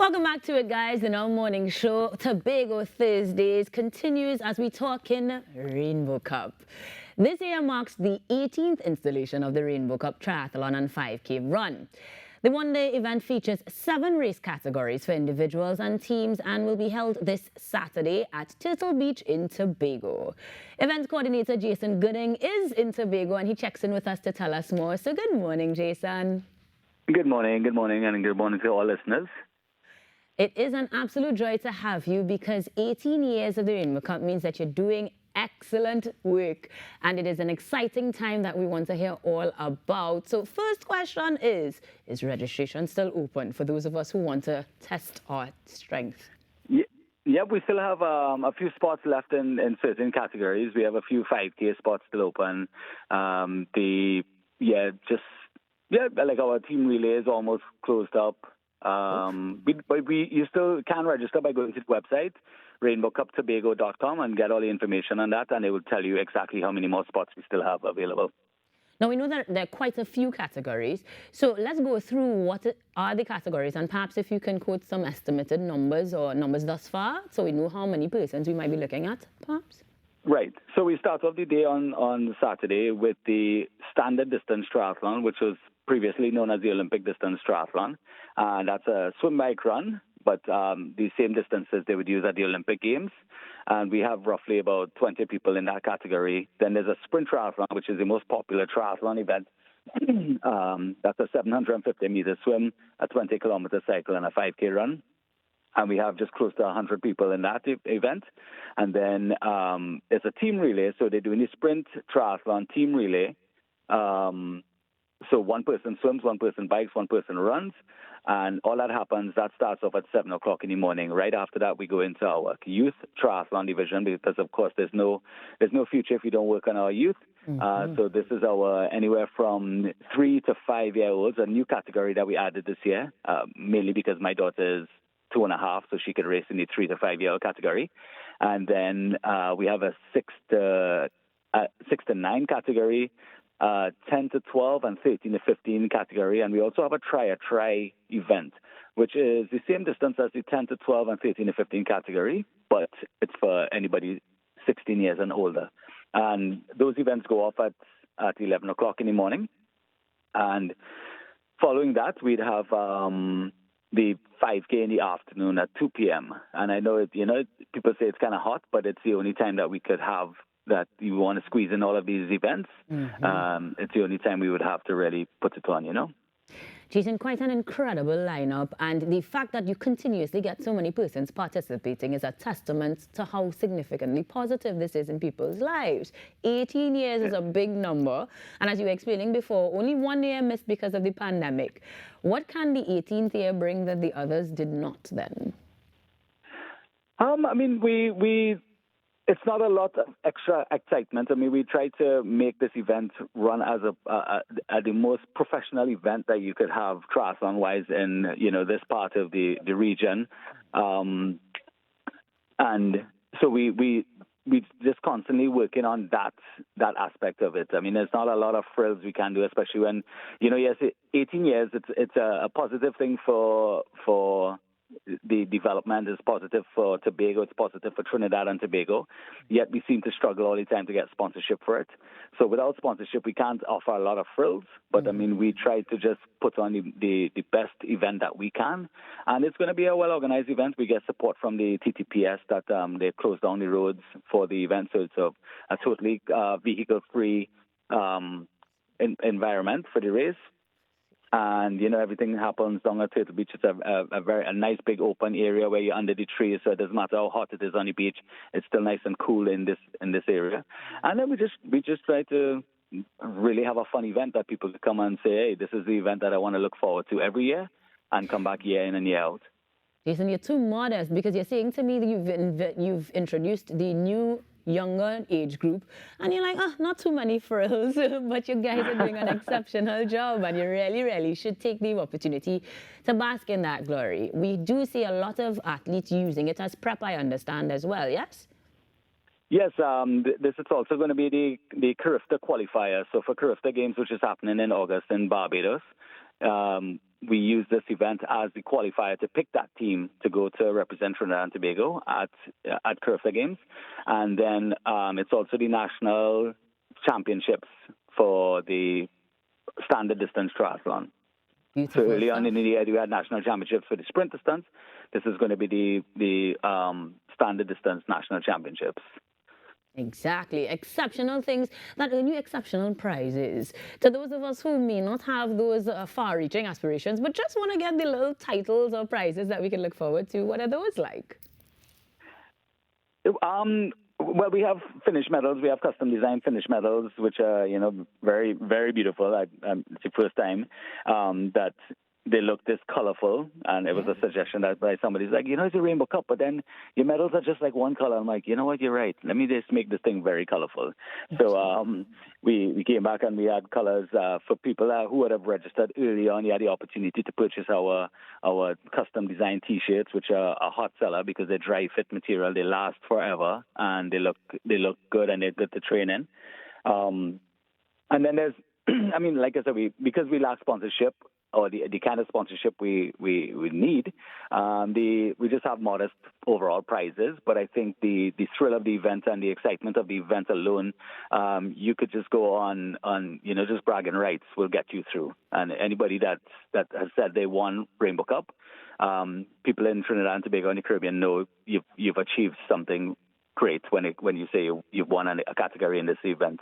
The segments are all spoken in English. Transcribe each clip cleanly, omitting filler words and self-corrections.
Welcome back to it, guys. In our morning show, Tobago Thursdays continues as we talk in Rainbow Cup. This year marks the 18th installation of the Rainbow Cup Triathlon and 5K run. The one-day event features 7 race categories for individuals and teams and will be held this Saturday at Turtle Beach in Tobago. Events coordinator Jason Gooding is in Tobago and he checks in with us to tell us more. So good morning, Jason. Good morning, and good morning to all listeners. It is an absolute joy to have you because 18 years of the Rainbow Cup means that you're doing excellent work, and it is an exciting time that we want to hear all about. So first question is registration still open for those of us who want to test our strength? Yeah, we still have a few spots left in certain categories. We have a few 5K spots still open. Like our team relay is almost closed up. You still can register by going to the website, rainbowcuptobago.com, and get all the information on that, and it will tell you exactly how many more spots we still have available. Now, we know that there are quite a few categories, so let's go through what are the categories, and perhaps if you can quote some estimated numbers or numbers thus far, so we know how many persons we might be looking at, perhaps? Right. So we start off the day on Saturday with the standard distance triathlon, which was previously known as the Olympic distance triathlon. That's a swim, bike, run, but the same distances they would use at the Olympic Games. And we have roughly about 20 people in that category. Then there's a sprint triathlon, which is the most popular triathlon event. That's a 750-meter swim, a 20-kilometer cycle, and a 5K run. And we have just close to 100 people in that event. And then it's a team relay, so they're doing the sprint triathlon team relay. So one person swims, one person bikes, one person runs, and all that happens, that starts off at 7 o'clock in the morning. Right after that, we go into our youth triathlon division because, of course, there's no future if you don't work on our youth. So this is our anywhere from 3 to 5-year-olds, a new category that we added this year, mainly because my daughter is 2.5, so she could race in the 3 to 5-year-old category. And then we have a 6 to 9 category, 10 to 12 and 13 to 15 category. And we also have a try event, which is the same distance as the 10 to 12 and 13 to 15 category, but it's for anybody 16 years and older. And those events go off at 11 o'clock in the morning. And following that, we'd have the 5K in the afternoon at 2 p.m. And I know, people say it's kind of hot, but it's the only time that we could have that you want to squeeze in all of these events. It's the only time we would have to really put it on, Jason, quite an incredible lineup, and the fact that you continuously get so many persons participating is a testament to how significantly positive this is in people's lives. 18 years is a big number, and as you were explaining before, only one year missed because of the pandemic. What can the 18th year bring that the others did not then? It's not a lot of extra excitement. We try to make this event run as the most professional event that you could have triathlon-wise in, this part of the region. And so we just constantly working on that aspect of it. There's not a lot of frills we can do, especially when, yes, 18 years, it's a positive thing for the development, is positive for Tobago, it's positive for Trinidad and Tobago, yet we seem to struggle all the time to get sponsorship for it. So without sponsorship, we can't offer a lot of frills, but we try to just put on the best event that we can. And it's going to be a well-organized event. We get support from the TTPS that they close down the roads for the event, so it's a totally vehicle-free environment for the race. And, everything happens down at Turtle Beach. It's a nice big open area where you're under the trees, so it doesn't matter how hot it is on the beach. It's still nice and cool in this area. And then we just try to really have a fun event that people can come and say, hey, this is the event that I want to look forward to every year and come back year in and year out. Jason, you're too modest because you're saying to me that you've introduced the new younger age group, and you're like, not too many frills, but you guys are doing an exceptional job, and you really, really should take the opportunity to bask in that glory. We do see a lot of athletes using it as prep, I understand, as well, yes? Yes, this is also going to be the Carifta qualifier. So for Carifta Games, which is happening in August in Barbados, we use this event as the qualifier to pick that team to go to represent Trinidad and Tobago at Curfew Games. And then it's also the national championships for the standard distance triathlon. Beautiful So early on stuff. in the year, we had national championships for the sprint distance. This is going to be the standard distance national championships. Exactly. Exceptional things that earn you exceptional prizes. To those of us who may not have those far-reaching aspirations, but just want to get the little titles or prizes that we can look forward to, what are those like? Well, we have finished medals. We have custom designed finished medals, which are, very, very beautiful. It's the first time that they look this colorful, and it was a suggestion that by somebody's like, it's a Rainbow Cup, but then your medals are just like one color. I'm like, you know what, you're right. Let me just make this thing very colorful. So we came back and we had colors for people who would have registered early on. You had the opportunity to purchase our custom designed T-shirts, which are a hot seller because they're dry fit material. They last forever, and they look good, and they're good to train in. And then there's, like I said, because we lack sponsorship, or the kind of sponsorship we need, we just have modest overall prizes. But I think the thrill of the event and the excitement of the event alone, you could just go on just bragging rights will get you through. And anybody that has said they won Rainbow Cup, people in Trinidad and Tobago and the Caribbean know you've achieved something great when you say you've won a category in this event.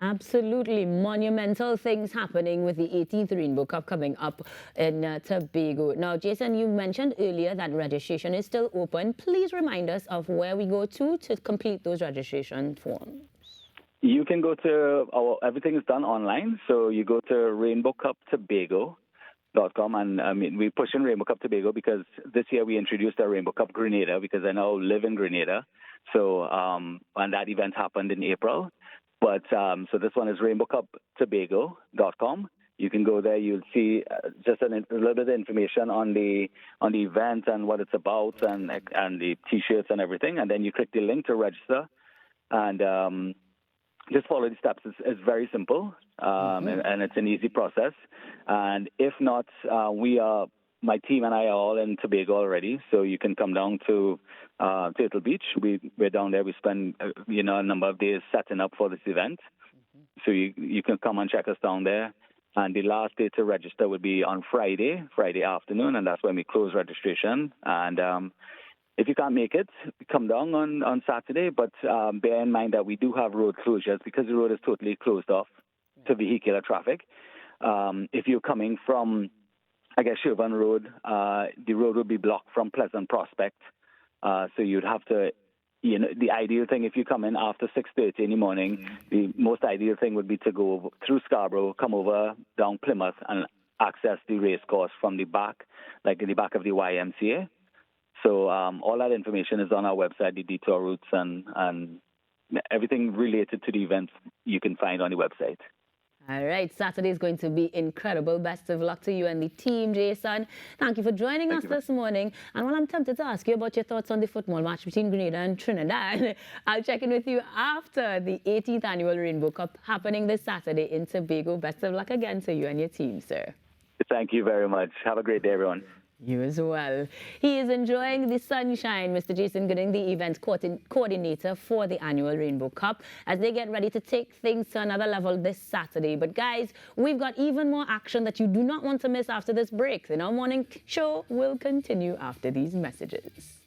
Absolutely monumental things happening with the 18th Rainbow Cup coming up in Tobago. Now, Jason, you mentioned earlier that registration is still open. Please remind us of where we go to complete those registration forms. You can go to everything is done online. So you go to rainbowcuptobago.com, and we push in Rainbow Cup Tobago because this year we introduced our Rainbow Cup Grenada because I now live in Grenada. So and that event happened in April. But so this one is rainbowcuptobago.com. You can go there. You'll see just a little bit of information on the event and what it's about and the T-shirts and everything. And then you click the link to register, and just follow the steps. It's very simple, and it's an easy process. And if not, my team and I are all in Tobago already, so you can come down to Turtle Beach. We're down there. We spend a number of days setting up for this event. So you can come and check us down there. And the last day to register would be on Friday afternoon, and that's when we close registration. And if you can't make it, come down on Saturday. But bear in mind that we do have road closures because the road is totally closed off to vehicular traffic. If you're coming from Sherburne Road, the road would be blocked from Pleasant Prospect. So you'd have to, the ideal thing if you come in after 6:30 in the morning, the most ideal thing would be to go through Scarborough, come over down Plymouth, and access the race course from the back, like in the back of the YMCA. So all that information is on our website, the detour routes and everything related to the event you can find on the website. All right, Saturday is going to be incredible. Best of luck to you and the team, Jason. Thank you for joining us this morning. And while I'm tempted to ask you about your thoughts on the football match between Grenada and Trinidad, I'll check in with you after the 18th annual Rainbow Cup happening this Saturday in Tobago. Best of luck again to you and your team, sir. Thank you very much. Have a great day, everyone. You as well. He is enjoying the sunshine, Mr. Jason Gooding, the event coordinator for the annual Rainbow Cup, as they get ready to take things to another level this Saturday. But guys, we've got even more action that you do not want to miss after this break. The Now Morning Show will continue after these messages.